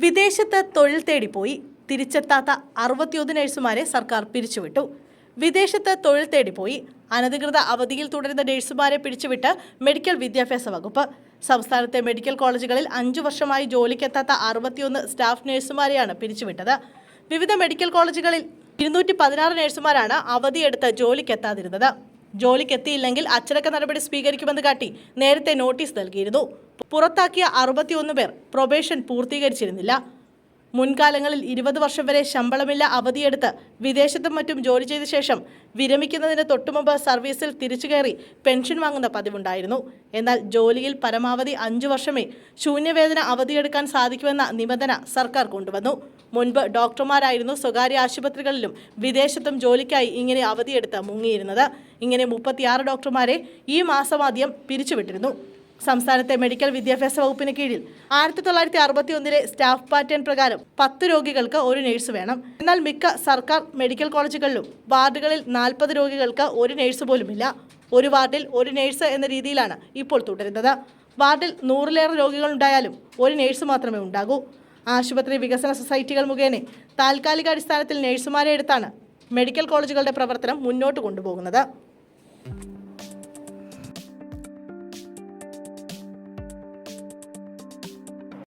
വിദേശത്ത് തൊഴിൽ തേടിപ്പോയി തിരിച്ചെത്താത്ത 61 നഴ്സുമാരെ സർക്കാർ പിരിച്ചുവിട്ടു. വിദേശത്ത് തൊഴിൽ തേടിപ്പോയി അനധികൃത അവധിയിൽ തുടരുന്ന നഴ്സുമാരെ പിരിച്ചുവിട്ട് മെഡിക്കൽ വിദ്യാഭ്യാസ വകുപ്പ്. സംസ്ഥാനത്തെ മെഡിക്കൽ കോളേജുകളിൽ 5 വർഷമായി ജോലിക്കെത്താത്ത 61 സ്റ്റാഫ് നഴ്സുമാരെയാണ് പിരിച്ചുവിട്ടത്. വിവിധ മെഡിക്കൽ കോളേജുകളിൽ 216 നഴ്സുമാരാണ് അവധിയെടുത്ത് ജോലിക്കെത്താതിരുന്നത്. ജോലിക്കെത്തിയില്ലെങ്കിൽ അച്ചടക്ക നടപടി സ്വീകരിക്കുമെന്ന് കാട്ടി നേരത്തെ നോട്ടീസ് നൽകിയിരുന്നു. പുറത്താക്കിയ 61 പേർ പ്രൊബേഷൻ പൂർത്തീകരിച്ചിരുന്നില്ല. മുൻകാലങ്ങളിൽ 20 വർഷം വരെ ശമ്പളമില്ല അവധിയെടുത്ത് വിദേശത്തും മറ്റും ജോലി ചെയ്ത ശേഷം വിരമിക്കുന്നതിന് തൊട്ടുമുമ്പ് സർവീസിൽ തിരിച്ചു കയറി പെൻഷൻ വാങ്ങുന്ന പതിവുണ്ടായിരുന്നു. എന്നാൽ ജോലിയിൽ പരമാവധി 5 വർഷമേ ശൂന്യവേതന അവധിയെടുക്കാൻ സാധിക്കുമെന്ന നിബന്ധന സർക്കാർ കൊണ്ടുവന്നു. മുൻപ് ഡോക്ടർമാരായിരുന്നു സ്വകാര്യ ആശുപത്രികളിലും വിദേശത്തും ജോലിക്കായി ഇങ്ങനെ അവധിയെടുത്ത് മുങ്ങിയിരുന്നത്. ഇങ്ങനെ 36 ഡോക്ടർമാരെ ഈ മാസമാദ്യം പിരിച്ചുവിട്ടിരുന്നു. സംസ്ഥാനത്തെ മെഡിക്കൽ വിദ്യാഭ്യാസ വകുപ്പിന് കീഴിൽ 1961 സ്റ്റാഫ് പാറ്റേൺ പ്രകാരം 10 രോഗികൾക്ക് ഒരു നഴ്സ് വേണം. എന്നാൽ മിക്ക സർക്കാർ മെഡിക്കൽ കോളേജുകളിലും വാർഡുകളിൽ 40 രോഗികൾക്ക് ഒരു നഴ്സ് പോലുമില്ല. ഒരു വാർഡിൽ ഒരു നഴ്സ് എന്ന രീതിയിലാണ് ഇപ്പോൾ തുടരുന്നത്. വാർഡിൽ 100-ലേറെ രോഗികളുണ്ടായാലും ഒരു നഴ്സ് മാത്രമേ ഉണ്ടാകൂ. ആശുപത്രി വികസന സൊസൈറ്റികൾ മുഖേന താൽക്കാലിക അടിസ്ഥാനത്തിൽ നഴ്സുമാരെ എടുത്താണ് മെഡിക്കൽ കോളേജുകളുടെ പ്രവർത്തനം മുന്നോട്ട് കൊണ്ടുപോകുന്നത്.